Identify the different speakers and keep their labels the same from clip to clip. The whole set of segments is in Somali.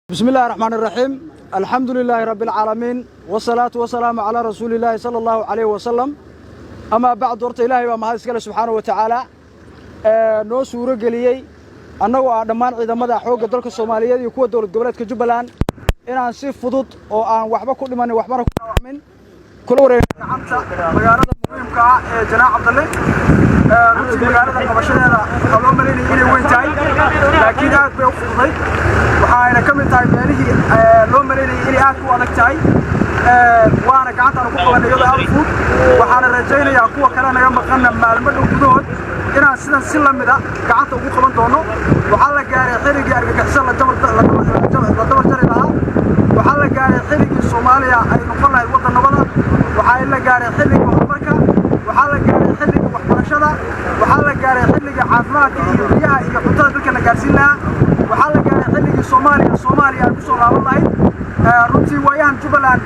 Speaker 1: بسم الله الرحمن الرحيم. الحمد لله رب العالمين والصلاة والسلام على رسول الله صلى الله عليه وسلم. أما بعد ورت إلهي وما هذا سبحانه وتعالى نو سورة قليي أنه دمان إذا مدى حوق دولك الصومالية يكون دولة جبلات كجبلان إن عن سيف فضوط أو عن وحبة كل من وحبة من كل ورين عمتا مجالات مهم كا جناح عبد الله رتي مجالات القبشة قبل مليني إلي وين تاي لكن هذا بيوفضي وحنا كم تاي مليه لو مليني إلي أكو على تاي وأنا قعدت أنا كوكو أنا يلا أفوت وحنا رجعنا يا كوكو كنا نجمع قلنا مع المدن بدون إن سيدا سلم مذا قعدت أبوك من دونه وحلا جاري حريق أرجع لا دور جري لها وحلا جاري حريق الصومالية أي نقلها الوطن نبضة وحلا جاري حريق أمريكا وحلا جاري حريق وحبرشة وحلا جاري حريق عافمات إياها إيا حطها تلك نجارسينها وحلا جاري حريق الصومالية بسرعة والله runtii waayaan Jubbaland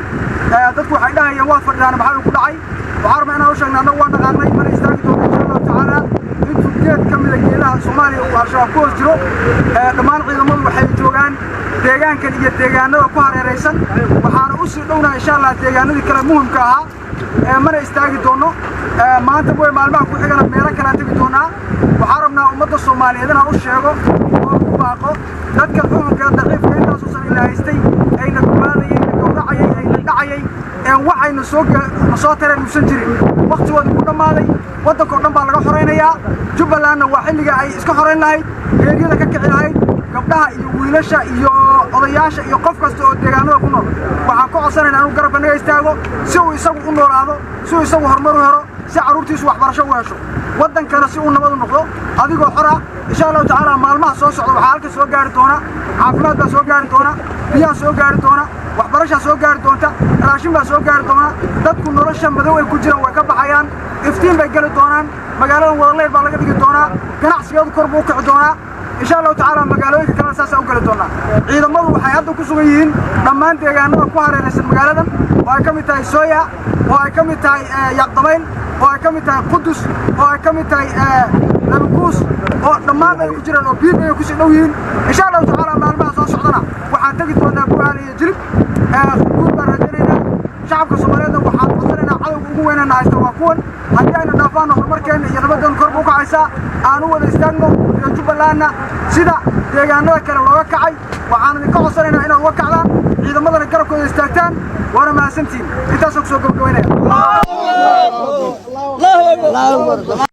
Speaker 1: dadku waxay dhahayeen waa fadhiyaan maxaa ku dhacay waxaan rabaa inaan u sheegno annagu waa dhaqaaqnay mar istaagi doonto insha Allah taala intuu geed ka mid ah geelaha Soomaaliya uu Al-Shabaab ku hoos jiro dhammaan ciidamadu waxay joogaan deegaankan iyo deegaanada ku hareeraysan waxaana u sii dhownahay insha Allah deegaanadii kale muhiimka ahaa mar istaagi doono maanta way maalmaha ku xigana meelo kale tagi doonaa waxaan rabnaa ummadda Soomaaliyeed inaan u sheego oo ku baaqo dadka xukunka daciifka intaas oo san ilaahistay ayna kubaadayeen gowracayay ayna dhacayay waxayna soo tareen musan jirin waqtigooda ku dhamaaday waddanka oo dhan baa laga xoreynayaa Jubbalandna waa xilliga ay iska xoreyn lahayd geeriyada ka kici lahayd gabdhaha iyo wiilasha iyo odayaasha iyo qof kasta oo deegaanada ku nool waxaan ku codsanaynaa inuu garabka naga istaago si uu isagu u noolaado si uu isagu horumar u helo si caruurtiisu waxbarasho u hesho waddankana si uu nabad u noqdo adigoo xor ah insha Allah taala maalmaha soo socda waxaa halka soo gaari doona caafimaad baa soo gaari doona biyaha soo gaari doona waxbarasho soo gaari doonta raashin baa soo gaari doona dadku nolosha madow ay ku jiraan way ka baxayaan iftiin bay gali doonaan magaalada wadaleer baa laga dhigi doonaa ganacsigeedu kor buu u kici doonaa إن شاء الله تعالى مقالويك كلا أساس أوكل دونا إذا ما هو حياته كسويين دمان تيجانا كوهر الناس المقالة وهاي كم تاي سويا وهاي كم تاي يقطمين وهاي كم تاي قدس وهاي كم تاي نبكوس دمان يكجرا وبيد يكسينوين إن شاء الله تعالى مع الماء صار صعدنا وحنتجد ونا بوالي يجرب كل برجلنا شعب كصومالينا وحنقصنا على وجوهنا نعيش وكون هدينا دافعنا هالمركين ينبدأ كربوك عيسى أنا ودستانو Jubbaland sida deegaanada kale looga kacay waxaan idin ka codsanaynaa inaad uga kacdaan ciidamadana garabkooda istaagtaan waana mahadsantiin intaas oo soo gabagabeynaya